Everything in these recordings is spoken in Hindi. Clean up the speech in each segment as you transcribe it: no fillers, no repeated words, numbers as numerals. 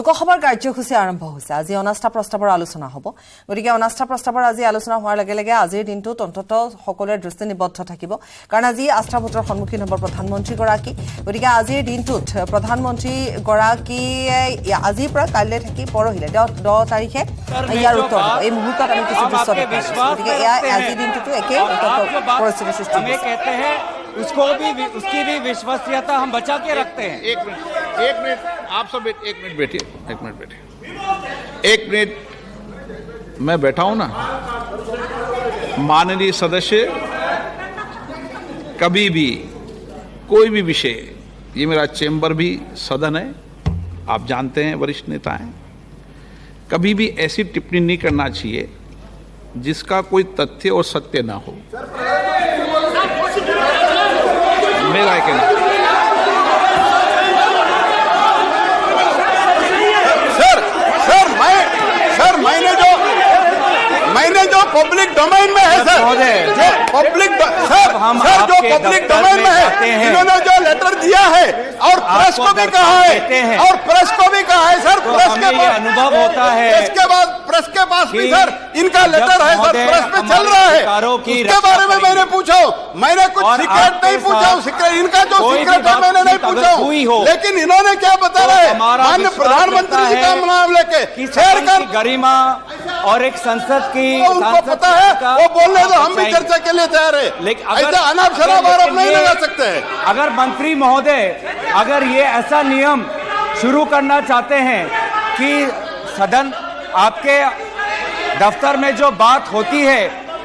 লোকসভাৰ কাৰ্যসূচী আৰম্ভ হৈছে। আজি অনাস্থা প্ৰস্তাৱৰ আলোচনা হ'ব। গতিকে অনাস্থা প্ৰস্তাৱৰ আজি আলোচনা হোৱাৰ লগে লগে আজিৰ দিনটোত অন্ততঃ সকলোৰে দৃষ্টি নিবদ্ধ থাকিব, কাৰণ আজি আস্থা ভোটৰ সন্মুখীন হ'ব প্ৰধানমন্ত্ৰীগৰাকী। গতিকে আজিৰ দিনটোত প্ৰধানমন্ত্ৰীগৰাকীয়ে আজিৰ পৰা কাইলৈ থাকি পৰহিলে 10 তাৰিখে ইয়াৰ উত্তৰ হ'ব। এই মুহূৰ্তত আমি কিছু দৃশ্য দেখিছোঁ। গতিকে এয়া আজিৰ দিনটোতো একে পৰিস্থিতি সৃষ্টি হৈছে। उसको भी उसकी भी विश्वसनीयता हम बचा के रखते हैं। एक मिनट आप सब एक मिनट बैठिए, एक मिनट मैं बैठा हूं ना। माननीय सदस्य कभी भी कोई भी विषय, ये मेरा चेंबर भी सदन है, आप जानते हैं, वरिष्ठ नेता हैं, कभी भी ऐसी टिप्पणी नहीं करना चाहिए जिसका कोई तथ्य और सत्य ना हो। मेरा कहना सर मैंने जो पब्लिक डोमेन में है सर, जो पब्लिक जो पब्लिक डोमेन में है, इन्होंने जो लेटर दिया है और प्रेस को भी कहा है, और प्रेस को भी कहा है सर, प्रेस के पास अनुभव होता है, इसके बाद प्रेस के पास भी सर इनका लेटर है सर, प्रेस पे चल रहा है। उसके बारे में मैंने पूछा, मैंने कुछ सीक्रेट नहीं पूछा, इनका जो सीक्रेट है मैंने नहीं पूछा, लेकिन इन्होंने क्या बता रहे हैं माननीय प्रधानमंत्री जी का नाम लेके शेयर कर गरिमा और एक संसद की उनको पता है, वो बोलने तो हम भी चर्चा के लिए तैयार है, लेकिन ऐसा अनाप शनाप आरोप नहीं लगा सकते हैं। अगर मंत्री महोदय अगर ये ऐसा नियम शुरू करना चाहते हैं कि सदन आपके दफ्तर में जो बात होती है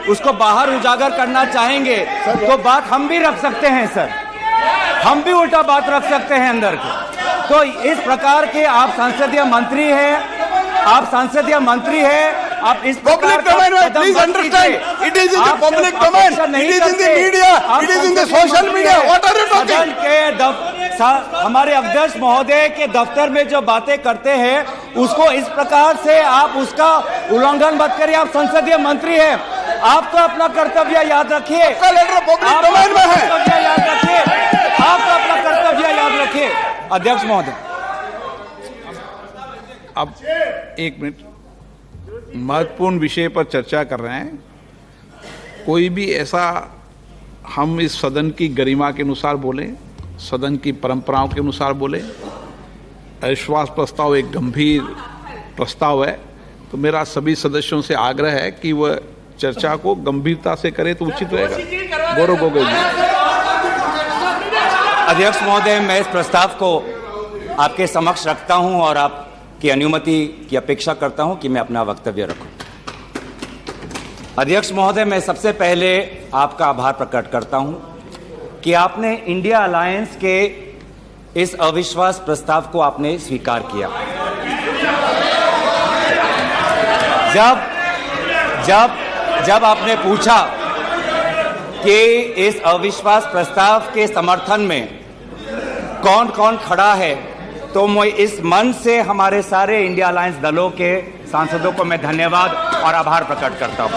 उसको बाहर उजागर करना चाहेंगे तो बात हम भी रख सकते हैं सर, हम भी उल्टा बात रख सकते हैं अंदर के। तो इस प्रकार के आप संसदीय मंत्री हैं, आप आप इस पब्लिक डोमेन में please understand, it is in the public domain, it is in the media, it is in the social media, what are you talking? हमारे अध्यक्ष महोदय के दफ्तर में जो बातें करते हैं उसको इस प्रकार से आप उसका उल्लंघन मत करिए। आप संसदीय मंत्री हैं, आप तो अपना कर्तव्य याद रखिए, आपका लेटर पब्लिक डोमेन में है, याद रखिए, आप तो अपना कर्तव्य याद रखिए। अध्यक्ष महोदय अब एक मिनट, महत्वपूर्ण विषय पर चर्चा कर रहे हैं, कोई भी ऐसा हम इस सदन की गरिमा के अनुसार बोले, सदन की परंपराओं के अनुसार बोले। अविश्वास प्रस्ताव एक गंभीर प्रस्ताव है, तो मेरा सभी सदस्यों से आग्रह है कि वह चर्चा को गंभीरता से करे तो उचित रहेगा। गौरव गोगोई जी। अध्यक्ष महोदय, मैं इस प्रस्ताव को आपके समक्ष रखता हूं और आपकी अनुमति की अपेक्षा करता हूं कि मैं अपना वक्तव्य रखूं। अध्यक्ष महोदय, मैं सबसे पहले आपका आभार प्रकट करता हूं कि आपने इंडिया अलायंस के इस अविश्वास प्रस्ताव को आपने स्वीकार किया। जब आपने पूछा कि इस अविश्वास प्रस्ताव के समर्थन में कौन कौन खड़ा है, तो मैं इस मन से हमारे सारे इंडिया अलायंस दलों के सांसदों को मैं धन्यवाद और आभार प्रकट करता हूं।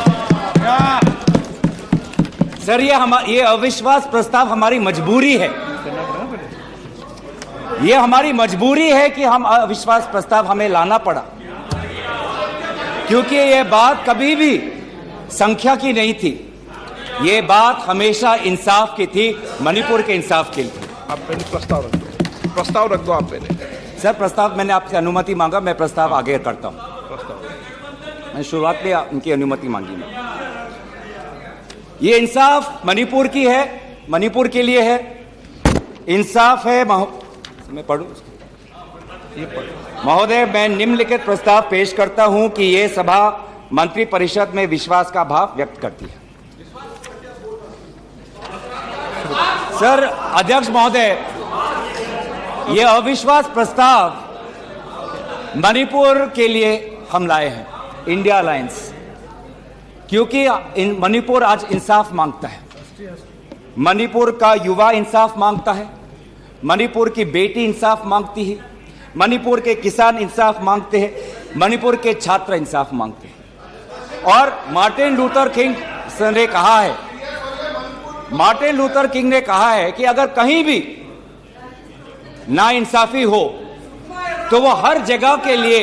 सर, ये अविश्वास प्रस्ताव हमारी मजबूरी है, ये हमारी मजबूरी है कि हम अविश्वास प्रस्ताव हमें लाना पड़ा, क्योंकि ये बात कभी भी संख्या की नहीं थी, ये बात हमेशा इंसाफ की थी, मणिपुर के इंसाफ की थी। आप पहले प्रस्ताव रख दो आप पहले। सर, प्रस्ताव मैंने आपसे अनुमति मांगा, मैं प्रस्ताव आगे करता हूं। मैं शुरुआत में उनकी अनुमति मांगी। ये इंसाफ मणिपुर की है, मणिपुर के लिए है, इंसाफ है। मैं पढ़ूं महोदय, मैं निम्नलिखित प्रस्ताव पेश करता हूं कि ये सभा मंत्री परिषद में विश्वास का भाव व्यक्त करती है। सर, अध्यक्ष महोदय, ये अविश्वास प्रस्ताव मणिपुर के लिए हम लाए हैं, इंडिया अलायंस, क्योंकि मणिपुर आज इंसाफ मांगता है, मणिपुर का युवा इंसाफ मांगता है, मणिपुर की बेटी इंसाफ मांगती है, मणिपुर के किसान इंसाफ मांगते हैं, मणिपुर के छात्र इंसाफ मांगते हैं। और मार्टिन लूथर किंग ने कहा है, मार्टिन लूथर किंग ने कहा है कि अगर कहीं भी नाइंसाफी हो तो वो हर जगह के लिए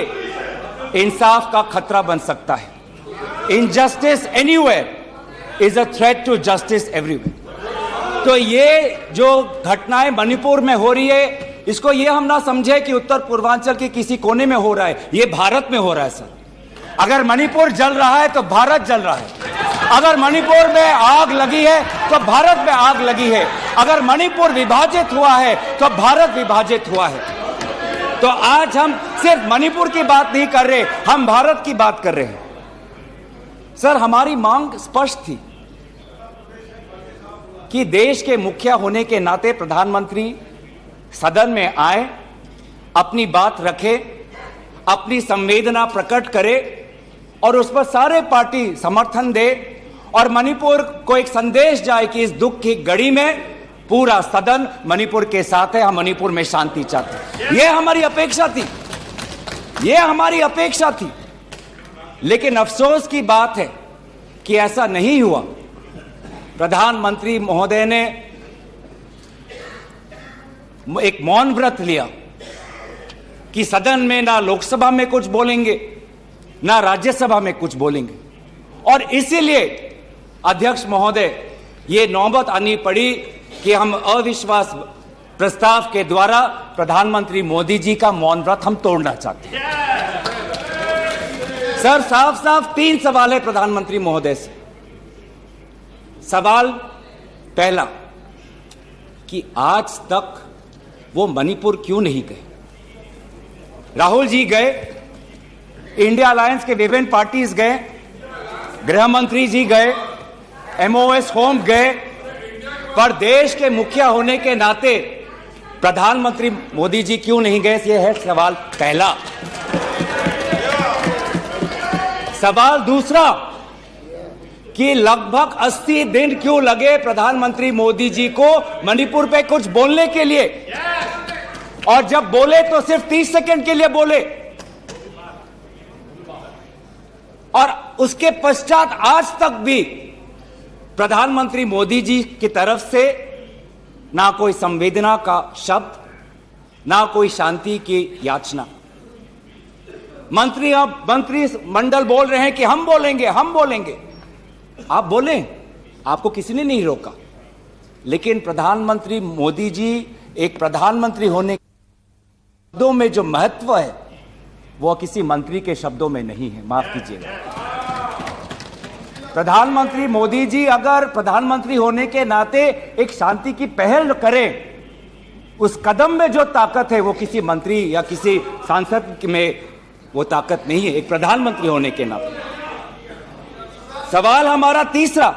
इंसाफ का खतरा बन सकता है। Injustice anywhere is a threat to justice everywhere. तो ये जो घटनाएं मणिपुर में हो रही है, इसको ये हम ना समझे कि उत्तर पूर्वांचल के किसी कोने में हो रहा है, ये भारत में हो रहा है सर। अगर मणिपुर जल रहा है तो भारत जल रहा है। अगर मणिपुर में आग लगी है तो भारत में आग लगी है। अगर मणिपुर विभाजित हुआ है तो भारत विभाजित हुआ है। तो आज हम सिर्फ मणिपुर की बात नहीं कर रहे, हम भारत की बात कर रहे हैं। सर, हमारी मांग स्पष्ट थी कि देश के मुखिया होने के नाते प्रधानमंत्री सदन में आए, अपनी बात रखे, अपनी संवेदना प्रकट करे और उस पर सारे पार्टी समर्थन दे और मणिपुर को एक संदेश जाए कि इस दुख की घड़ी में पूरा सदन मणिपुर के साथ है, हम मणिपुर में शांति चाहते हैं। यह हमारी अपेक्षा थी, यह हमारी अपेक्षा थी। लेकिन अफसोस की बात है कि ऐसा नहीं हुआ। प्रधानमंत्री महोदय ने एक मौन व्रत लिया कि सदन में ना लोकसभा में कुछ बोलेंगे ना राज्यसभा में कुछ बोलेंगे, और इसीलिए अध्यक्ष महोदय ये नौबत आनी पड़ी कि हम अविश्वास प्रस्ताव के द्वारा प्रधानमंत्री मोदी जी का मौन व्रत हम तोड़ना चाहते हैं। सर, साफ साफ 3 सवाल है प्रधानमंत्री महोदय से। सवाल पहला कि आज तक वो मणिपुर क्यों नहीं गए? राहुल जी गए, इंडिया अलायंस के विभिन्न पार्टीज गए, गृह मंत्री जी गए, एमओएस होम गए, पर देश के मुखिया होने के नाते प्रधानमंत्री मोदी जी क्यों नहीं गए? यह है सवाल पहला। सवाल दूसरा कि लगभग 80 दिन क्यों लगे प्रधानमंत्री मोदी जी को मणिपुर पे कुछ बोलने के लिए, और जब बोले तो सिर्फ 30 सेकंड के लिए बोले, और उसके पश्चात आज तक भी प्रधानमंत्री मोदी जी की तरफ से ना कोई संवेदना का शब्द, ना कोई शांति की याचना। मंत्री मंडल बोल रहे हैं कि हम बोलेंगे, हम बोलेंगे। आप बोलें, आपको किसी ने नहीं रोका, लेकिन प्रधानमंत्री मोदी जी एक प्रधानमंत्री होने के शब्दों में जो महत्व है वो किसी मंत्री के शब्दों में नहीं है। माफ कीजिएगा, प्रधानमंत्री मोदी जी अगर प्रधानमंत्री होने के नाते एक शांति की पहल करें, उस कदम में जो ताकत है वो किसी मंत्री या किसी सांसद में वो ताकत नहीं है, एक प्रधानमंत्री होने के नाते। सवाल हमारा तीसरा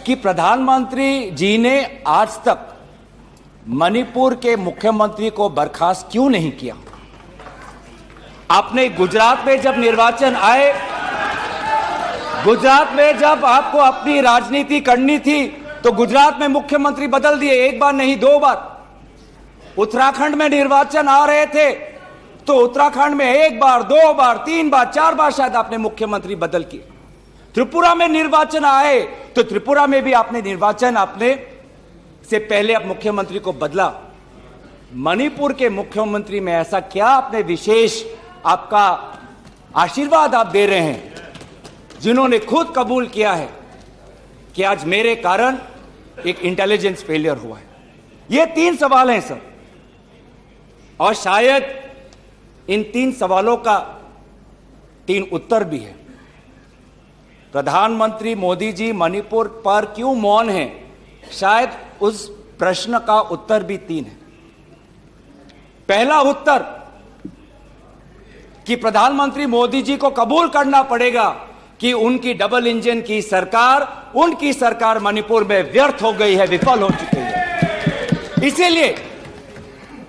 कि प्रधानमंत्री जी ने आज तक मणिपुर के मुख्यमंत्री को बर्खास्त क्यों नहीं किया? आपने गुजरात में जब निर्वाचन आए, गुजरात में जब आपको अपनी राजनीति करनी थी तो गुजरात में मुख्यमंत्री बदल दिए, एक बार नहीं 2 बार। उत्तराखंड में निर्वाचन आ रहे थे तो उत्तराखंड में 1 बार, 2 बार, 3 बार, 4 बार शायद आपने मुख्यमंत्री बदल किए। त्रिपुरा में निर्वाचन आए तो त्रिपुरा में भी आपने निर्वाचन अपने से पहले आप मुख्यमंत्री को बदला। मणिपुर के मुख्यमंत्री में ऐसा क्या आपने विशेष, आपका आशीर्वाद आप दे रहे हैं, जिन्होंने खुद कबूल किया है कि आज मेरे कारण एक इंटेलिजेंस फेलियर हुआ है? ये 3 सवाल हैं सर, और शायद इन 3 सवालों का 3 उत्तर भी है। प्रधानमंत्री मोदी जी मणिपुर पर क्यों मौन हैं, शायद उस प्रश्न का उत्तर भी 3 है। पहला उत्तर कि प्रधानमंत्री मोदी जी को कबूल करना पड़ेगा कि उनकी डबल इंजन की सरकार, उनकी सरकार मणिपुर में व्यर्थ हो गई है, विफल हो चुकी है। इसीलिए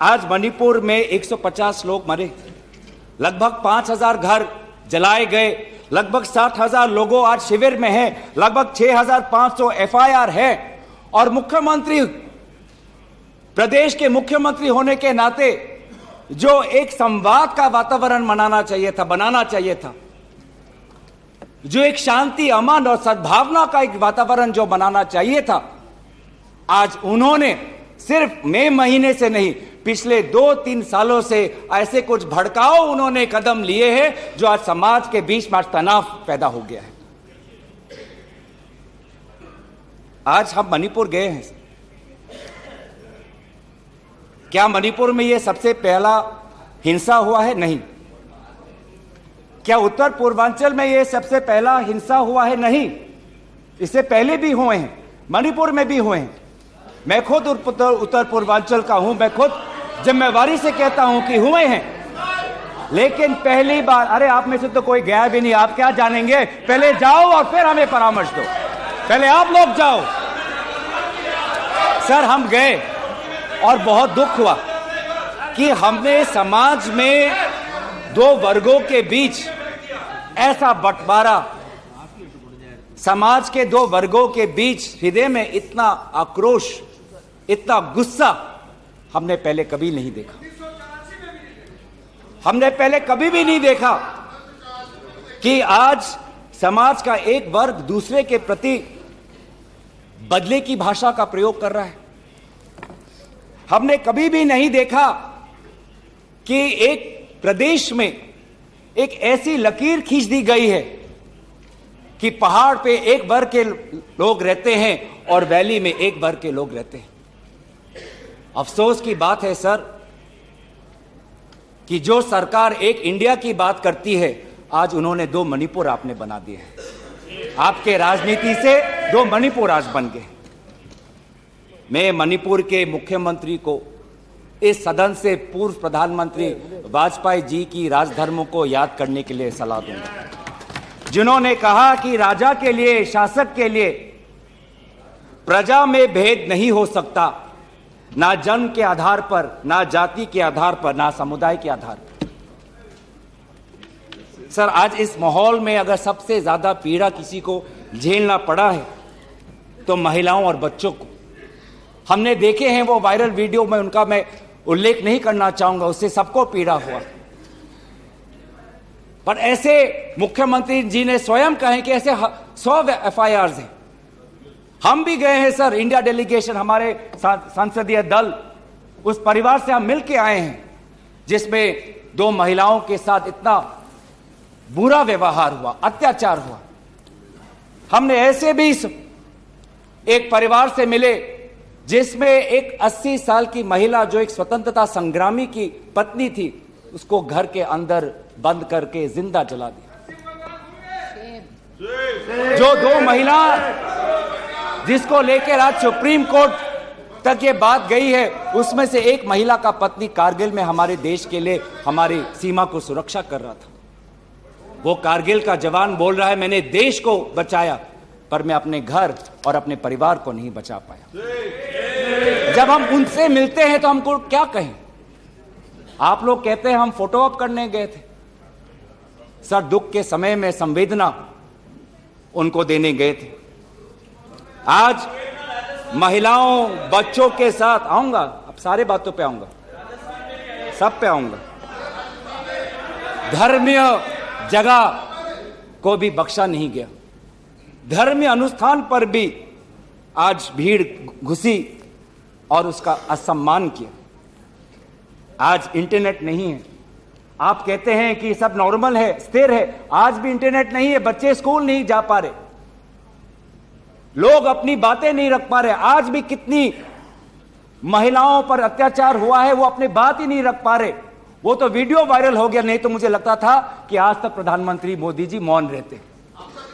आज मणिपुर में 150 लोग मरे, लगभग 5000 घर जलाए गए, लगभग 60,000 लोगों आज शिविर में हैं, लगभग 6,500 एफआईआर है, और मुख्यमंत्री, प्रदेश के मुख्यमंत्री होने के नाते जो एक संवाद का वातावरण बनाना चाहिए था, जो एक शांति, अमन और सद्भावना का एक वातावरण जो बनाना चाहिए था, आज उन्होंने सिर्फ मई महीने से नहीं, पिछले 2-3 सालों से ऐसे कुछ भड़काऊ उन्होंने कदम लिए हैं जो आज समाज के बीच में तनाव पैदा हो गया है। आज हम मणिपुर गए हैं। क्या मणिपुर में यह सबसे पहला हिंसा हुआ है? नहीं। क्या उत्तर पूर्वांचल में यह सबसे पहला हिंसा हुआ है? नहीं। इससे पहले भी हुए हैं, मणिपुर में भी हुए हैं। मैं खुद उत्तर पूर्वांचल का हूं, मैं खुद जिम्मेवारी से कहता हूं कि हुए हैं, लेकिन पहली बार, अरे आप में से तो कोई गया भी नहीं, आप क्या जानेंगे? पहले जाओ और फिर हमें परामर्श दो, पहले आप लोग जाओ। सर हम गए और बहुत दुख हुआ कि हमने समाज में दो वर्गों के बीच ऐसा बंटवारा, समाज के दो वर्गों के बीच हृदय में इतना आक्रोश, इतना गुस्सा हमने पहले कभी नहीं देखा। हमने पहले कभी भी नहीं देखा कि आज समाज का एक वर्ग दूसरे के प्रति बदले की भाषा का प्रयोग कर रहा है। हमने कभी भी नहीं देखा कि एक प्रदेश में एक ऐसी लकीर खींच दी गई है कि पहाड़ पे एक वर्ग के लोग रहते हैं और वैली में एक वर्ग के लोग रहते हैं। अफसोस की बात है सर कि जो सरकार एक इंडिया की बात करती है, आज उन्होंने दो मणिपुर आपने बना दिए हैं। आपके राजनीति से दो मणिपुर आज बन गए। मैं मणिपुर के मुख्यमंत्री को इस सदन से पूर्व प्रधानमंत्री वाजपेयी जी की राजधर्मों को याद करने के लिए सलाह दूंगा, जिन्होंने कहा कि राजा के लिए, शासक के लिए प्रजा में भेद नहीं हो सकता, ना जन्म के आधार पर, ना जाति के आधार पर, ना समुदाय के आधार पर। सर आज इस माहौल में अगर सबसे ज्यादा पीड़ा किसी को झेलना पड़ा है तो महिलाओं और बच्चों को। हमने देखे हैं वो वायरल वीडियो में, उनका मैं उल्लेख नहीं करना चाहूंगा, उससे सबको पीड़ा हुआ। पर ऐसे मुख्यमंत्री जी ने स्वयं कहे कि ऐसे 100 FIRs हैं। हम भी गए हैं सर, इंडिया डेलीगेशन, हमारे संसदीय दल, उस परिवार से हम मिलके आए हैं जिसमें दो महिलाओं के साथ इतना बुरा व्यवहार हुआ, अत्याचार हुआ। हमने ऐसे भी एक परिवार से मिले जिसमें एक 80 साल की महिला, जो एक स्वतंत्रता संग्रामी की पत्नी थी, उसको घर के अंदर बंद करके जिंदा जला दिया। जो दो महिला जिसको लेकर आज सुप्रीम कोर्ट तक ये बात गई है, उसमें से एक महिला का पति कारगिल में हमारे देश के लिए हमारी सीमा को सुरक्षा कर रहा था। वो कारगिल का जवान बोल रहा है मैंने देश को बचाया, पर मैं अपने घर और अपने परिवार को नहीं बचा पाया। जब हम उनसे मिलते हैं तो हमको क्या कहें? आप लोग कहते हैं हम फोटो ऑप करने गए थे। सर दुख के समय में संवेदना उनको देने गए थे। आज महिलाओं, बच्चों के साथ आऊंगा, अब सारे बातों पे आऊंगा, सब पे आऊंगा। धर्मीय जगह को भी बख्शा नहीं गया। धर्मीय अनुष्ठान पर भी आज भीड़ घुसी और उसका असम्मान किया। आज इंटरनेट नहीं है। आप कहते हैं कि सब नॉर्मल है, स्थिर है, आज भी इंटरनेट नहीं है, बच्चे स्कूल नहीं जा पा रहे, लोग अपनी बातें नहीं रख पा रहे। आज भी कितनी महिलाओं पर अत्याचार हुआ है, वो अपनी बात ही नहीं रख पा रहे। वो तो वीडियो वायरल हो गया, नहीं तो मुझे लगता था कि आज तक प्रधानमंत्री मोदी जी मौन रहते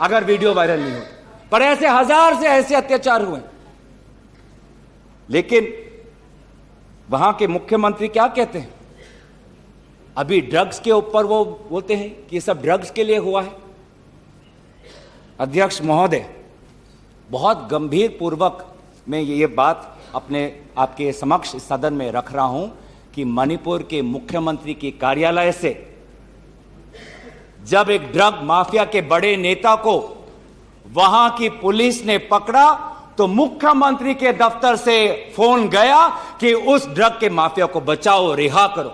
अगर वीडियो वायरल नहीं होता। पर ऐसे हजार से ऐसे अत्याचार हुए, लेकिन वहां के मुख्यमंत्री क्या कहते हैं? अभी ड्रग्स के ऊपर वो बोलते हैं कि ये सब ड्रग्स के लिए हुआ है। अध्यक्ष महोदय, बहुत गंभीर पूर्वक मैं ये बात आपके समक्ष सदन में रख रहा हूं कि मणिपुर के मुख्यमंत्री के कार्यालय से जब एक ड्रग माफिया के बड़े नेता को वहां की पुलिस ने पकड़ा तो मुख्यमंत्री के दफ्तर से फोन गया कि उस ड्रग के माफिया को बचाओ, रिहा करो।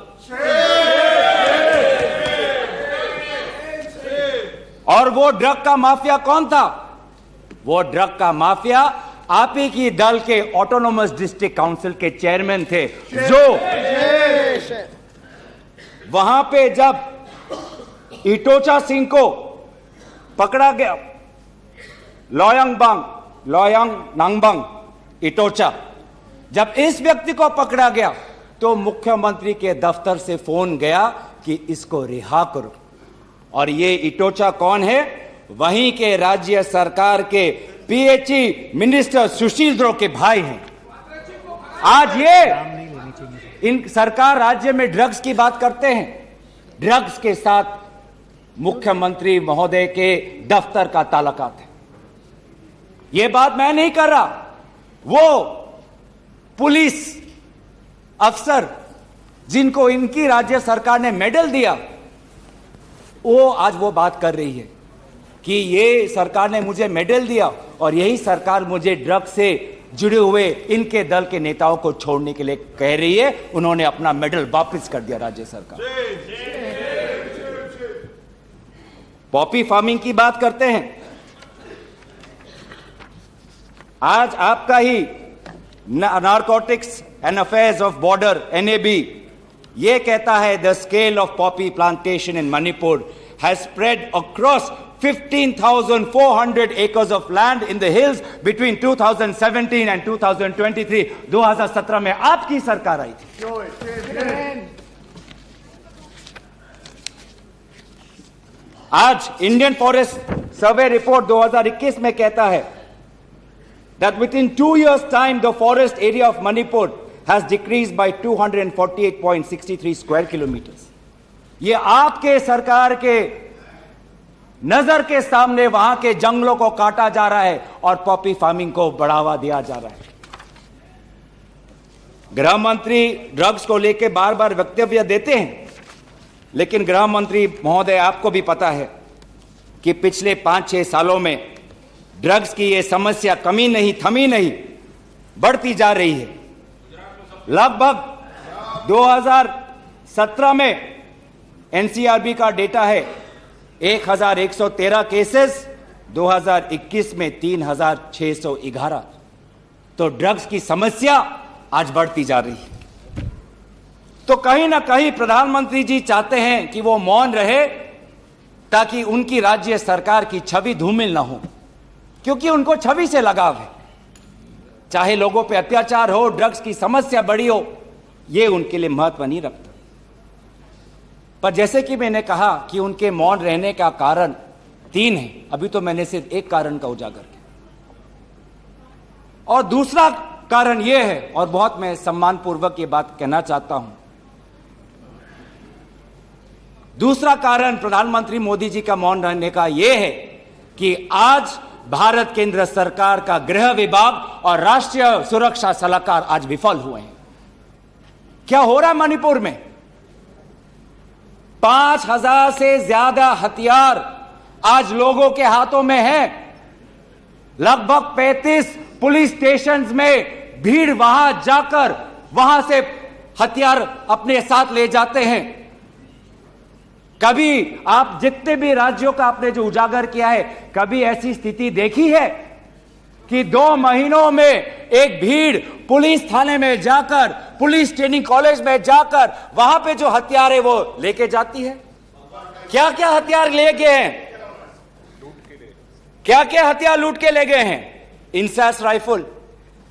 और वो ड्रग का माफिया कौन था? वो ड्रग का माफिया आप ही की दल के ऑटोनोमस डिस्ट्रिक्ट काउंसिल के चेयरमैन थे, जो वहां पे जब इटोचा सिंह को पकड़ा गया, लोयांग नांगबंग इटोचा, जब इस व्यक्ति को पकड़ा गया तो मुख्यमंत्री के दफ्तर से फोन गया कि इसको रिहा करो। और ये इटोचा कौन है? वहीं के राज्य सरकार के पीएचई मिनिस्टर सुशील द्रो के भाई हैं। आज ये इन सरकार राज्य में ड्रग्स की बात करते हैं, ड्रग्स के साथ मुख्यमंत्री महोदय के दफ्तर का ताल्लुकात है। ये बात मैं नहीं कर रहा, वो पुलिस अफसर जिनको इनकी राज्य सरकार ने मेडल दिया, वो आज वो बात कर रही है कि ये सरकार ने मुझे मेडल दिया और यही सरकार मुझे ड्रग्स से जुड़े हुए इनके दल के नेताओं को छोड़ने के लिए कह रही है। उन्होंने अपना मेडल वापस कर दिया राज्य सरकार। पॉपी फार्मिंग की बात करते हैं। आज आपका ही narcotics and affairs of border NAB ये कहता है the scale of poppy plantation in Manipur has spread across 15,400 acres of land in the hills between 2017 and 2023। 2017 में आपकी सरकार आई थी। आज इंडियन फॉरेस्ट सर्वे रिपोर्ट 2021 में कहता है that within 2 years time the forest area of Manipur has decreased by 248.63 square kilometers। ये आपके सरकार के नजर के सामने वहां के जंगलों को काटा जा रहा है और पॉपी फार्मिंग को बढ़ावा दिया जा रहा है। गृह मंत्री ड्रग्स को लेकर बार बार वक्तव्य देते हैं, लेकिन गृह मंत्री महोदय आपको भी पता है कि पिछले 5-6 सालों में ड्रग्स की यह समस्या कमी नहीं, थमी नहीं, बढ़ती जा रही है। लगभग 2017 में एनसीआरबी का डेटा है 1113 केसेस, 2021 में 3611। तो ड्रग्स की समस्या आज बढ़ती जा रही है। तो कहीं ना कहीं प्रधानमंत्री जी चाहते हैं कि वो मौन रहे ताकि उनकी राज्य सरकार की छवि धूमिल ना हो, क्योंकि उनको छवि से लगाव है। चाहे लोगों पे अत्याचार हो, ड्रग्स की समस्या बड़ी हो, ये उनके लिए महत्व नहीं रखता। पर जैसे कि मैंने कहा कि उनके मौन रहने का कारण 3 है, अभी तो मैंने सिर्फ एक कारण का उजागर किया। और दूसरा कारण यह है, और बहुत मैं सम्मानपूर्वक ये बात कहना चाहता हूं, दूसरा कारण प्रधानमंत्री मोदी जी का मौन रहने का यह है कि आज भारत केंद्र सरकार का गृह विभाग और राष्ट्रीय सुरक्षा सलाहकार आज विफल हुए हैं। क्या हो रहा है मणिपुर में? 5000 से ज्यादा हथियार आज लोगों के हाथों में है। लगभग 35 पुलिस स्टेशंस में भीड़ वहां जाकर वहां से हथियार अपने साथ ले जाते हैं। कभी आप जितने भी राज्यों का आपने जो उजागर किया है, कभी ऐसी स्थिति देखी है कि 2 महीनों में एक भीड़ पुलिस थाने में जाकर, पुलिस ट्रेनिंग कॉलेज में जाकर वहां पे जो हथियार है वो लेके जाती है? क्या क्या हथियार ले गए हैं? क्या क्या हथियार लूट के ले गए हैं? INSAS rifle,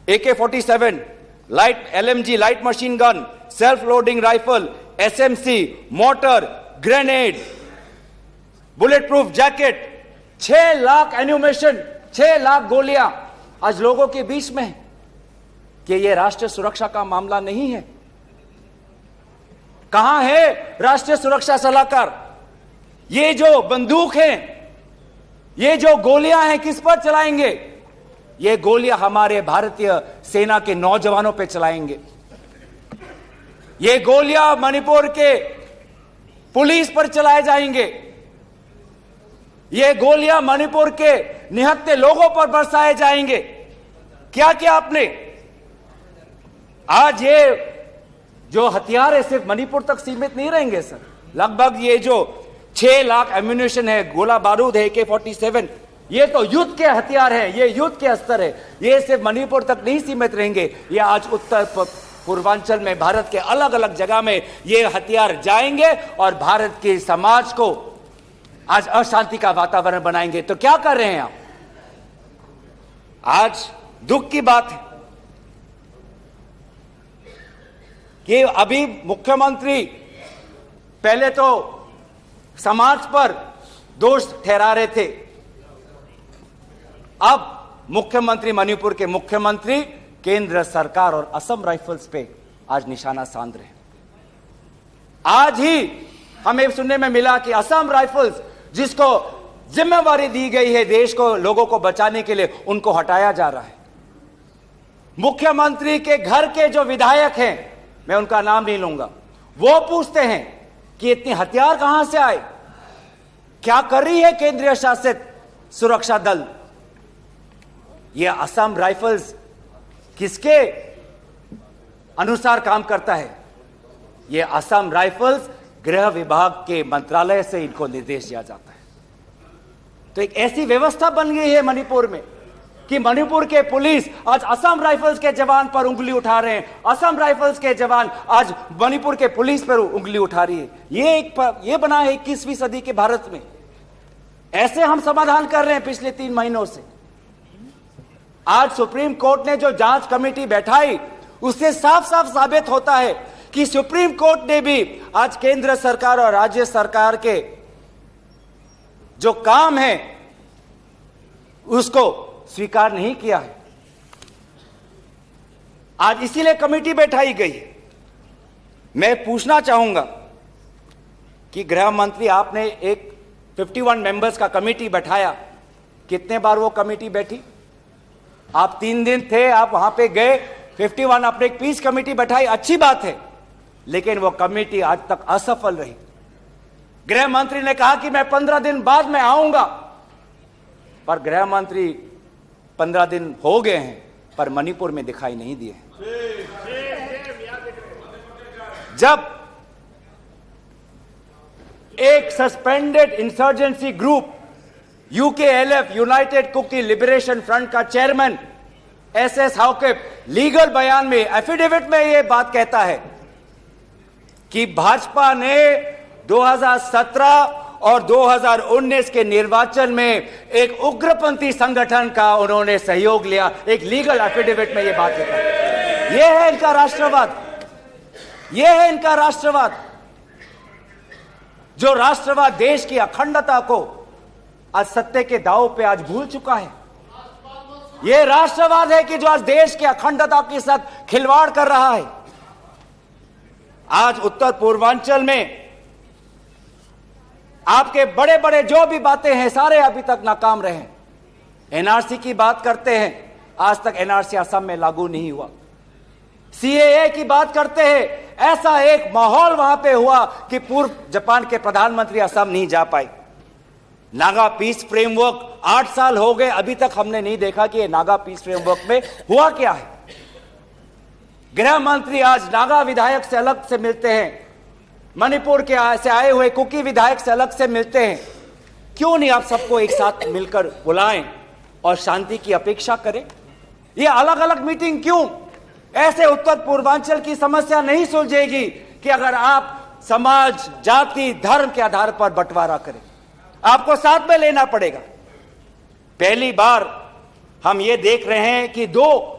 AK-47, light LMG light machine gun, self loading rifle, SMC, motor, grenade, bullet proof jacket, 6 lakh ammunition, 6 lakh गोलियां आज लोगों के बीच में। कि ये राष्ट्रीय सुरक्षा का मामला नहीं है? कहां है राष्ट्रीय सुरक्षा सलाहकार? ये जो बंदूक है, ये जो गोलियां हैं, किस पर चलाएंगे? ये गोलियां हमारे भारतीय सेना के नौजवानों पे चलाएंगे। ये गोलियां मणिपुर के पुलिस पर चलाए जाएंगे। ये गोलियां मणिपुर के निहत्थे लोगों पर बरसाए जाएंगे। क्या क्या आपने? आज ये जो हथियार है सिर्फ मणिपुर तक सीमित नहीं रहेंगे सर। लगभग ये जो 6 लाख एम्यूनेशन है, गोला बारूद है, AK-47, ये तो युद्ध के हथियार है, ये युद्ध के अस्त्र है। ये सिर्फ मणिपुर तक नहीं सीमित रहेंगे, ये आज उत्तर पूर्वांचल में, भारत के अलग अलग जगह में ये हथियार जाएंगे और भारत के समाज को आज अशांति का वातावरण बनाएंगे। तो क्या कर रहे हैं आप? आज दुख की बात है कि अभी मुख्यमंत्री पहले तो समाज पर दोष ठहरा रहे थे, अब मुख्यमंत्री, मणिपुर के मुख्यमंत्री केंद्र सरकार और असम राइफल्स पे आज निशाना साध रहे हैं। आज ही हमें सुनने में मिला कि असम राइफल्स, जिसको जिम्मेवारी दी गई है देश को, लोगों को बचाने के लिए, उनको हटाया जा रहा है। मुख्यमंत्री के घर के जो विधायक हैं, मैं उनका नाम नहीं लूंगा, वो पूछते हैं कि इतने हथियार कहां से आए, क्या कर रही है केंद्रीय शासित सुरक्षा दल? ये असम राइफल्स किसके अनुसार काम करता है? ये असम राइफल्स गृह विभाग के मंत्रालय से इनको निर्देश दिया जाता है। तो एक ऐसी व्यवस्था बन गई है मणिपुर में कि मणिपुर के पुलिस आज असम राइफल्स के जवान पर उंगली उठा रहे हैं, असम राइफल्स के जवान आज मणिपुर के पुलिस पर उंगली उठा रही है। ये बना है 21वीं सदी के भारत में। ऐसे हम समाधान कर रहे हैं पिछले 3 महीनों से। आज सुप्रीम कोर्ट ने जो जांच कमेटी बैठाई, उससे साफ साफ साबित होता है कि सुप्रीम कोर्ट ने भी आज केंद्र सरकार और राज्य सरकार के जो काम है उसको स्वीकार नहीं किया है। आज इसीलिए कमेटी बैठाई गई है। मैं पूछना चाहूंगा कि गृह मंत्री, आपने एक 51 मेंबर्स का कमेटी बैठाया, कितने बार वो कमेटी बैठी? आप 3 दिन थे, आप वहां पे गए, 51 आपने एक पीस कमेटी बैठाई, अच्छी बात है, लेकिन वो कमेटी आज तक असफल रही। गृह मंत्री ने कहा कि मैं 15 दिन बाद में आऊंगा, पर गृह मंत्री 15 दिन हो गए हैं पर मणिपुर में दिखाई नहीं दिए। जब एक suspended insurgency group UKLF, united Kuki liberation front का चेयरमैन एसएस हाउके लीगल बयान में, एफिडेविट में यह बात कहता है कि भाजपा ने 2017 और 2019 के निर्वाचन में एक उग्रपंथी संगठन का उन्होंने सहयोग लिया। एक लीगल एफिडेविट में यह बात कहता है। यह है इनका राष्ट्रवाद, यह है इनका राष्ट्रवाद। जो राष्ट्रवाद देश की अखंडता को आज सत्य के दांव पे आज भूल चुका है। यह राष्ट्रवाद है कि जो आज देश की अखंडता के साथ खिलवाड़ कर रहा है। आज उत्तर पूर्वांचल में आपके बड़े बड़े जो भी बातें हैं सारे अभी तक नाकाम रहे हैं। एनआरसी की बात करते हैं, आज तक एनआरसी असम में लागू नहीं हुआ। सीएए की बात करते हैं, ऐसा एक माहौल वहां पे हुआ कि पूर्व जापान के प्रधानमंत्री असम नहीं जा पाए। नागा पीस फ्रेमवर्क 8 साल हो गए, अभी तक हमने नहीं देखा कि ये नागा पीस फ्रेमवर्क में हुआ क्या है। गृह मंत्री आज नागा विधायक से अलग से मिलते हैं, मणिपुर के से आए हुए कुकी विधायक से अलग से मिलते हैं। क्यों नहीं आप सबको एक साथ मिलकर बुलाएं और शांति की अपेक्षा करें? ये अलग अलग मीटिंग क्यों? ऐसे उत्तर पूर्वांचल की समस्या नहीं सुलझेगी कि अगर आप समाज, जाति, धर्म के आधार पर बंटवारा करें। आपको साथ में लेना पड़ेगा। पहली बार हम ये देख रहे हैं कि 2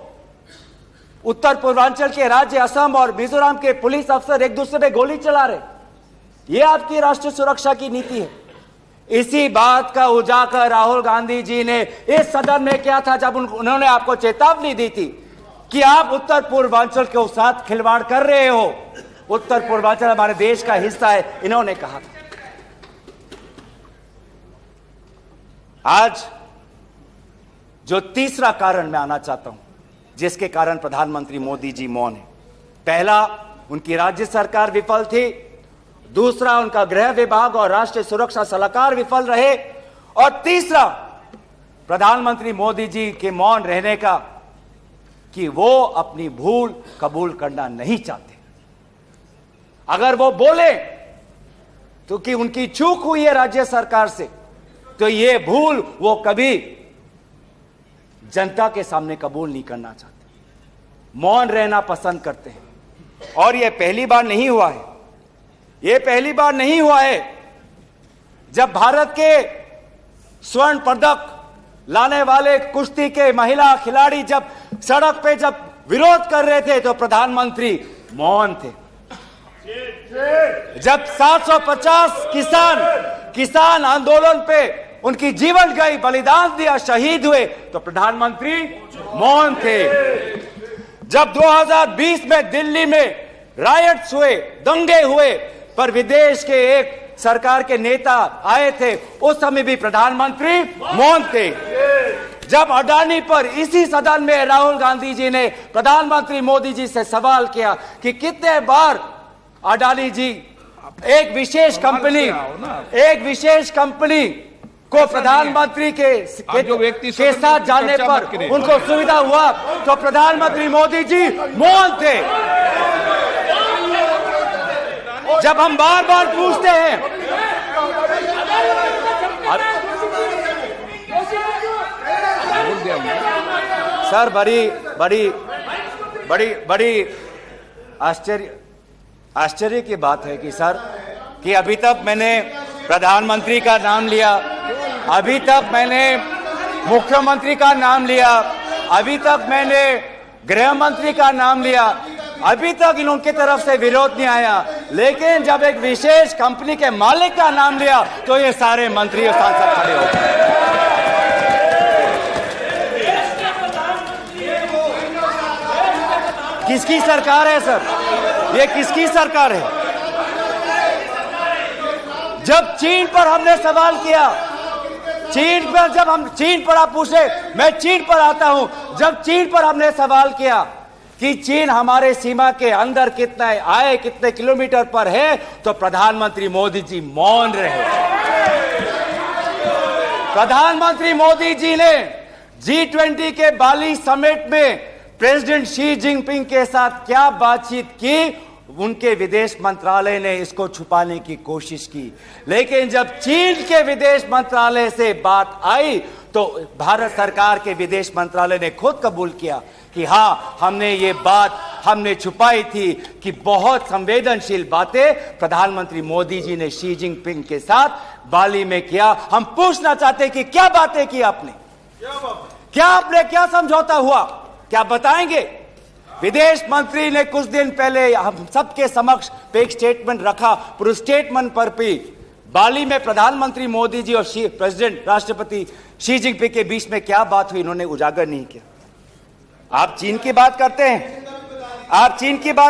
उत्तर पूर्वांचल के राज्य असम और मिजोरम के पुलिस अफसर एक दूसरे पे गोली चला रहे। यह आपकी राष्ट्रीय सुरक्षा की नीति है। इसी बात का उजागर राहुल गांधी जी ने इस सदन में किया था जब उन्होंने आपको चेतावनी दी थी कि आप उत्तर पूर्वांचल के साथ खिलवाड़ कर रहे हो। उत्तर पूर्वांचल हमारे देश का हिस्सा है, इन्होंने कहा था। आज जो तीसरा कारण मैं आना चाहता हूं जिसके कारण प्रधानमंत्री मोदी जी मौन है, पहला उनकी राज्य सरकार विफल थी, दूसरा उनका गृह विभाग और राष्ट्रीय सुरक्षा सलाहकार विफल रहे, और तीसरा प्रधानमंत्री मोदी जी के मौन रहने का कि वो अपनी भूल कबूल करना नहीं चाहते। अगर वो बोले तो कि उनकी चूक हुई है राज्य सरकार से, तो ये भूल वो कभी जनता के सामने कबूल नहीं करना चाहते, मौन रहना पसंद करते हैं। और ये पहली बार नहीं हुआ है, ये पहली बार नहीं हुआ है जब भारत के स्वर्ण पदक लाने वाले कुश्ती के महिला खिलाड़ी जब सड़क पे जब विरोध कर रहे थे तो प्रधानमंत्री मौन थे। जब 750 किसान आंदोलन पे उनकी जीवन गई, बलिदान दिया, शहीद हुए तो प्रधानमंत्री मौन थे। जब 2020 में दिल्ली में रायट्स हुए, दंगे हुए, पर विदेश के एक सरकार के नेता आए थे, उस समय भी प्रधानमंत्री मौन थे। जब अडानी पर इसी सदन में राहुल गांधी जी ने प्रधानमंत्री मोदी जी से सवाल किया कि कितने बार अडानी जी एक विशेष कंपनी को प्रधानमंत्री के साथ जाने पर उनको सुविधा हुआ, तो प्रधानमंत्री मोदी जी मौन थे। जब हम बार बार पूछते हैं, सर बड़ी आश्चर्य की बात है कि सर कि अभी तक मैंने प्रधानमंत्री का नाम लिया, अभी तक मैंने मुख्यमंत्री का नाम लिया, अभी तक मैंने गृह मंत्री का नाम लिया, अभी तक इनकी तरफ से विरोध नहीं आया, लेकिन जब एक विशेष कंपनी के मालिक का नाम लिया तो ये सारे मंत्री और सांसद खड़े हो गए। किसकी सरकार है सर? ये किसकी सरकार है? जब चीन पर हमने सवाल किया, चीन पर आप पूछे, मैं चीन पर आता हूं, जब चीन पर हमने सवाल किया कि चीन हमारे सीमा के अंदर कितना आए, कितने किलोमीटर पर है, तो प्रधानमंत्री मोदी जी मौन रहे। प्रधानमंत्री मोदी जी ने G20 के बाली समिट में प्रेसिडेंट शी जिनपिंग के साथ क्या बातचीत की, उनके विदेश मंत्रालय ने इसको छुपाने की कोशिश की, लेकिन जब चीन के विदेश मंत्रालय से बात आई तो भारत सरकार के विदेश मंत्रालय ने खुद कबूल किया कि हाँ, हमने ये बात छुपाई थी कि बहुत संवेदनशील बातें प्रधानमंत्री मोदी जी ने शी जिनपिंग के साथ बाली में किया। हम पूछना चाहते हैं कि क्या बातें की आपने, क्या समझौता हुआ, क्या बताएंगे? विदेश मंत्री ने कुछ दिन पहले हम सबके समक्ष एक स्टेटमेंट रखा, पर उस स्टेटमेंट पर भी बाली में प्रधानमंत्री मोदी जी और प्रेसिडेंट राष्ट्रपति शी जिनपिंग के बीच में क्या बात हुई, इन्होंने उजागर नहीं किया। आप चीन की बात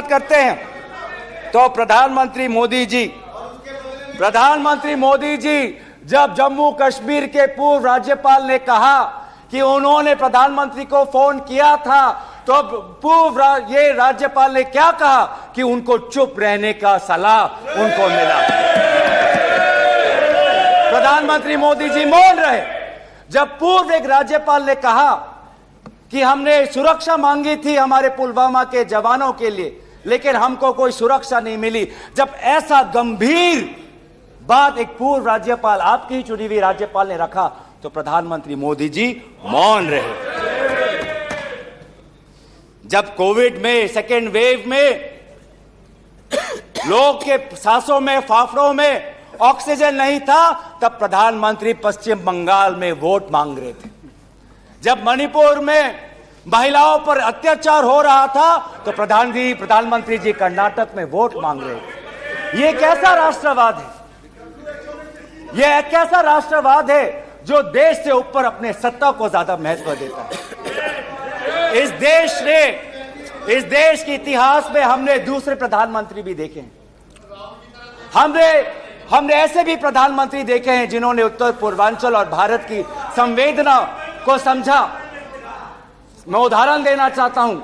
करते हैं, तो प्रधानमंत्री मोदी जी जब जम्मू कश्मीर के पूर्व राज्यपाल ने कहा कि उन्होंने प्रधानमंत्री को फोन किया था, तो पूर्व ये राज्यपाल ने क्या कहा कि उनको चुप रहने का सलाह उनको मिला। प्रधानमंत्री मोदी जी मौन रहे। जब पूर्व एक राज्यपाल ने कहा कि हमने सुरक्षा मांगी थी हमारे पुलवामा के जवानों के लिए, लेकिन हमको कोई सुरक्षा नहीं मिली, जब ऐसा गंभीर बात एक पूर्व राज्यपाल, आपकी चुनी हुई राज्यपाल ने रखा, तो प्रधानमंत्री मोदी जी मौन रहे। जब कोविड में सेकेंड वेव में लोग के सांसों में, फाफड़ों में ऑक्सीजन नहीं था, तब प्रधानमंत्री पश्चिम बंगाल में वोट मांग रहे थे। जब मणिपुर में महिलाओं पर अत्याचार हो रहा था, तो प्रधानमंत्री जी कर्नाटक में वोट मांग रहे थे। ये कैसा राष्ट्रवाद है? यह कैसा राष्ट्रवाद है जो देश से ऊपर अपने सत्ता को ज्यादा महत्व देता है? इस देश के इतिहास में हमने दूसरे प्रधानमंत्री भी देखे हैं। हमने ऐसे भी प्रधानमंत्री देखे हैं जिन्होंने उत्तर पूर्वांचल और भारत की संवेदना को समझा। मैं उदाहरण देना चाहता हूं,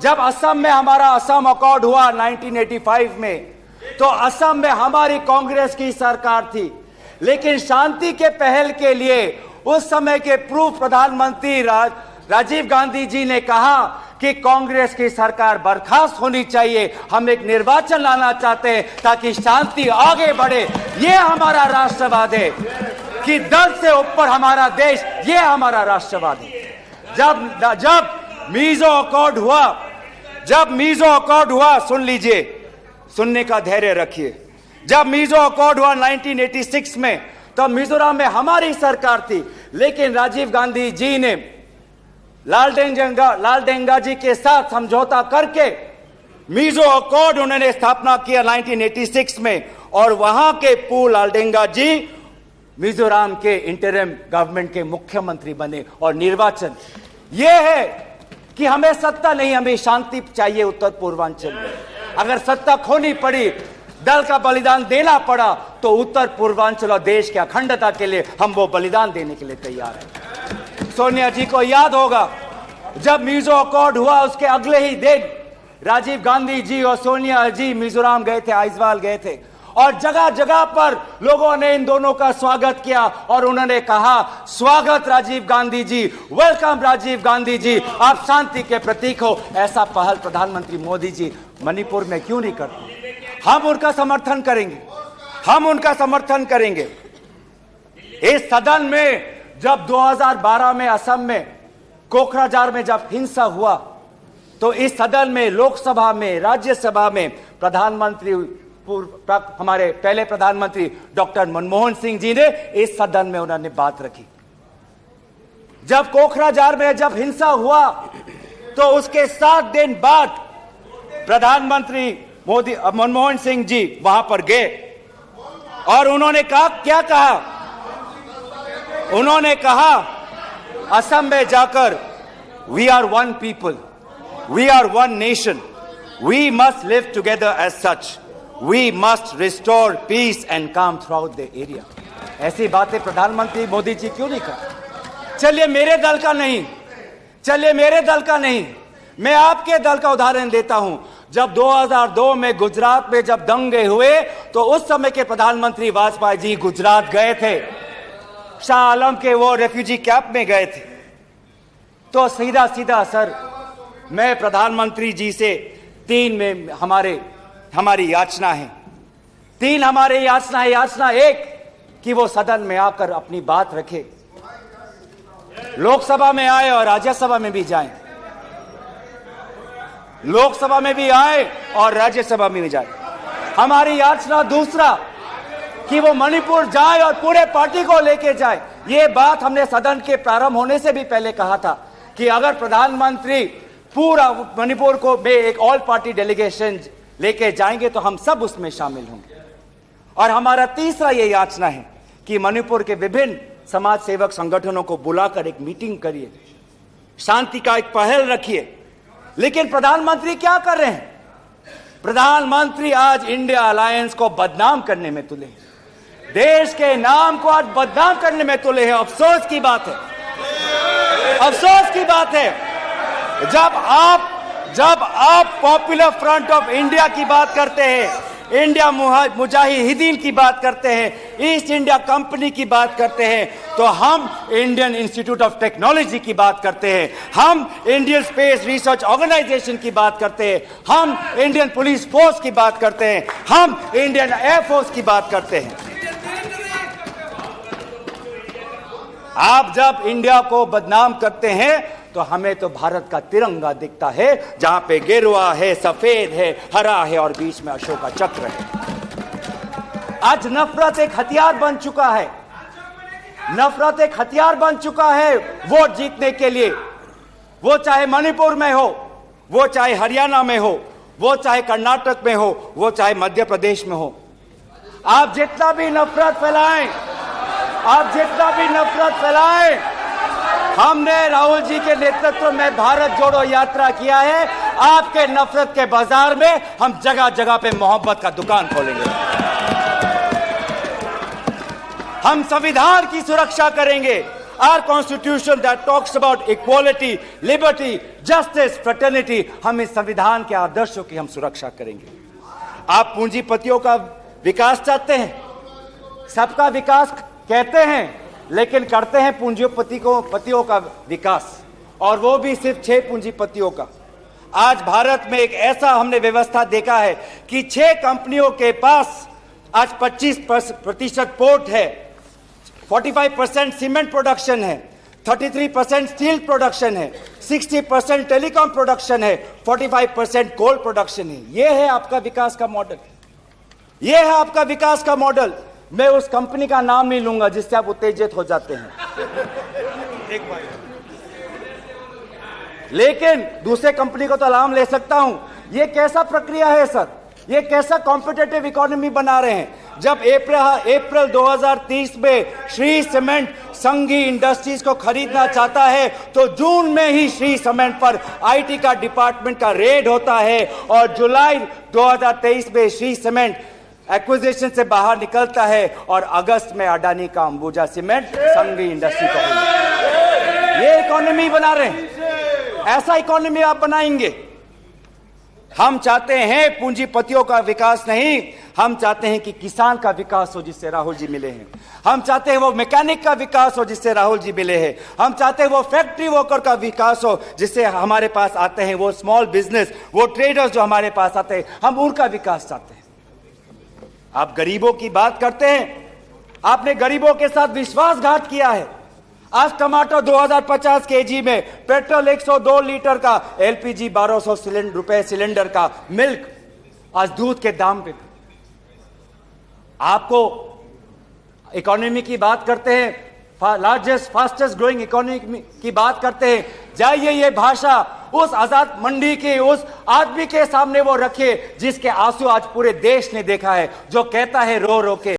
जब असम में हमारा असम अकॉर्ड हुआ 1985 में, तो असम में हमारी कांग्रेस की सरकार थी, लेकिन शांति के पहल के लिए उस समय के पूर्व प्रधानमंत्री राजीव गांधी जी ने कहा कि कांग्रेस की सरकार बर्खास्त होनी चाहिए, हम एक निर्वाचन लाना चाहते हैं ताकि शांति आगे बढ़े। ये हमारा राष्ट्रवाद है कि दल से ऊपर हमारा देश, ये हमारा राष्ट्रवाद है। जब मीजो अकॉर्ड हुआ, जब मीजो अकॉर्ड हुआ, सुन लीजिए, सुनने का धैर्य रखिए। जब मीजो अकॉर्ड हुआ 1986 में, तो मिजोरम में हमारी सरकार थी, लेकिन राजीव गांधी जी ने लालडेंगा जी के साथ समझौता करके मीजो अकॉर्ड उन्होंने स्थापना किया 1986 में, और वहां के पू लालडेंगा जी मिजोरम के इंटरिम गवर्नमेंट के मुख्यमंत्री बने। और निर्वाचन यह है कि हमें सत्ता नहीं, हमें शांति चाहिए उत्तर पूर्वांचल में। अगर सत्ता खोनी पड़ी, दल का बलिदान देना पड़ा, तो उत्तर पूर्वांचल और देश की अखंडता के लिए हम वो बलिदान देने के लिए तैयार हैं। सोनिया जी को याद होगा, जब मीजो अकॉर्ड हुआ उसके अगले ही दिन राजीव गांधी जी और सोनिया जी मिजोरम गए थे, आइजवाल गए थे, और जगह जगह पर लोगों ने इन दोनों का स्वागत किया और उन्होंने कहा, स्वागत राजीव गांधी जी, वेलकम राजीव गांधी जी, आप शांति के प्रतीक हो। ऐसा पहल प्रधानमंत्री मोदी जी मणिपुर में क्यों नहीं करते? हम उनका समर्थन करेंगे, हम उनका समर्थन करेंगे। इस सदन में जब 2012 में असम में कोकराझार में जब हिंसा हुआ, तो इस सदन में, लोकसभा में, राज्यसभा में प्रधानमंत्री, हमारे पहले प्रधानमंत्री डॉक्टर मनमोहन सिंह जी ने इस सदन में उन्होंने बात रखी। जब कोकराझार में जब हिंसा हुआ, तो उसके 7 दिन बाद प्रधानमंत्री मनमोहन सिंह जी वहां पर गए और उन्होंने कहा, क्या कहा? उन्होंने कहा असम में जाकर, we are one people, we are one nation, we must live together as such, we must restore peace and calm throughout the area. ऐसी बातें प्रधानमंत्री मोदी जी क्यों नहीं करते? चलिए मेरे दल का नहीं, चलिए मेरे दल का नहीं, मैं आपके दल का उदाहरण देता हूं। जब 2002 में गुजरात में जब दंगे हुए, तो उस समय के प्रधानमंत्री वाजपेयी जी गुजरात गए थे, शाह आलम के वो रेफ्यूजी कैंप में गए थे। तो सीधा सीधा सर, मैं प्रधानमंत्री जी से 3 में हमारी याचना है, 3 हमारे याचना है। याचना 1 कि वो सदन में आकर अपनी बात रखे, लोकसभा में आए और राज्यसभा में भी जाएं, लोकसभा में भी आए और राज्यसभा में भी जाए। हमारी याचना 2 कि वो मणिपुर जाए और पूरे पार्टी को लेके जाए। ये बात हमने सदन के प्रारंभ होने से भी पहले कहा था कि अगर प्रधानमंत्री पूरा मणिपुर को में एक ऑल पार्टी डेलीगेशन लेके जाएंगे तो हम सब उसमें शामिल होंगे। और हमारा तीसरा ये याचना है कि मणिपुर के विभिन्न समाज सेवक संगठनों को बुलाकर एक मीटिंग करिए, शांति का एक पहल रखिए। लेकिन प्रधानमंत्री क्या कर रहे हैं? प्रधानमंत्री आज इंडिया अलायंस को बदनाम करने में तुले हैं, देश के नाम को आज बदनाम करने में तुले हैं। अफसोस की बात है, अफसोस की बात है, जब आप पॉपुलर फ्रंट ऑफ इंडिया की बात करते हैं, इंडिया मुजाहिदीन की बात करते हैं, ईस्ट इंडिया कंपनी की बात करते हैं, तो हम इंडियन इंस्टीट्यूट ऑफ टेक्नोलॉजी की बात करते हैं, हम इंडियन स्पेस रिसर्च ऑर्गेनाइजेशन की बात करते हैं, हम इंडियन पुलिस फोर्स की बात करते हैं, हम इंडियन एयरफोर्स की बात करते हैं। आप जब इंडिया को बदनाम करते हैं तो हमें तो भारत का तिरंगा दिखता है, जहां पे गेरुआ है, सफेद है, हरा है और बीच में अशोका चक्र है। आज नफरत एक हथियार बन चुका है, नफरत एक हथियार बन चुका है वोट जीतने के लिए। वो चाहे मणिपुर में हो, वो चाहे हरियाणा में हो, वो चाहे कर्नाटक में हो, वो चाहे मध्य प्रदेश में हो। आप जितना भी नफरत फैलाएं, आप जितना भी नफरत फैलाएं, हमने राहुल जी के नेतृत्व में भारत जोड़ो यात्रा किया है। आपके नफरत के बाजार में हम जगह जगह पे मोहब्बत का दुकान खोलेंगे। हम संविधान की सुरक्षा करेंगे। Our constitution that talks about equality, liberty, justice, fraternity, हम इस संविधान के आदर्शों की हम सुरक्षा करेंगे। आप पूंजीपतियों का विकास चाहते हैं, सबका विकास कहते हैं, लेकिन करते हैं पूंजीपतियों का विकास, और वो भी सिर्फ 6 पूंजीपतियों का। आज भारत में एक ऐसा हमने व्यवस्था देखा है कि 6 कंपनियों के पास आज 25% पोर्ट है, 45% सीमेंट प्रोडक्शन है, 33% स्टील प्रोडक्शन है, 60% टेलीकॉम प्रोडक्शन है, 45% कोल प्रोडक्शन है। यह है आपका विकास का मॉडल, यह है आपका विकास का मॉडल। मैं उस कंपनी का नाम नहीं लूंगा जिससे आप उत्तेजित हो जाते हैं, लेकिन दूसरे कंपनी को तो नाम ले सकता हूं। यह कैसा प्रक्रिया है सर? ये कैसा कॉम्पिटेटिव इकोनॉमी बना रहे हैं? जब अप्रैल 2030 में श्री सीमेंट संघी इंडस्ट्रीज को खरीदना चाहता है तो जून में ही श्री सीमेंट पर आईटी का डिपार्टमेंट का रेड होता है और जुलाई 2023 में श्री सीमेंट एक्विजिशन से बाहर निकलता है और अगस्त में अडानी का अंबुजा सीमेंट संघी इंडस्ट्री को ये इकोनॉमी बना रहे हैं। ऐसा इकोनॉमी आप बनाएंगे? हम चाहते हैं पूंजीपतियों का विकास नहीं, हम चाहते हैं कि किसान का विकास हो जिससे राहुल जी मिले हैं। हम चाहते हैं वो मैकेनिक का विकास हो जिससे राहुल जी मिले हैं। हम चाहते हैं वो फैक्ट्री वर्कर का विकास हो जिससे हमारे पास आते हैं वो स्मॉल बिजनेस, वो ट्रेडर्स जो हमारे पास आते हैं, हम उनका विकास चाहते हैं। आप गरीबों की बात करते हैं, आपने गरीबों के साथ विश्वासघात किया है। आज टमाटर 2050 केजी में, पेट्रोल 102 लीटर का, एलपीजी 1200 रुपए सिलेंडर का, मिल्क आज दूध के दाम पे। आपको इकोनॉमी की बात करते हैं, लार्जेस्ट फास्टेस्ट ग्रोइंग इकोनॉमी की बात करते हैं, जाइए ये भाषा उस आजाद मंडी के उस आदमी के सामने वो रखिए जिसके आंसू आज पूरे देश ने देखा है, जो कहता है रो रो के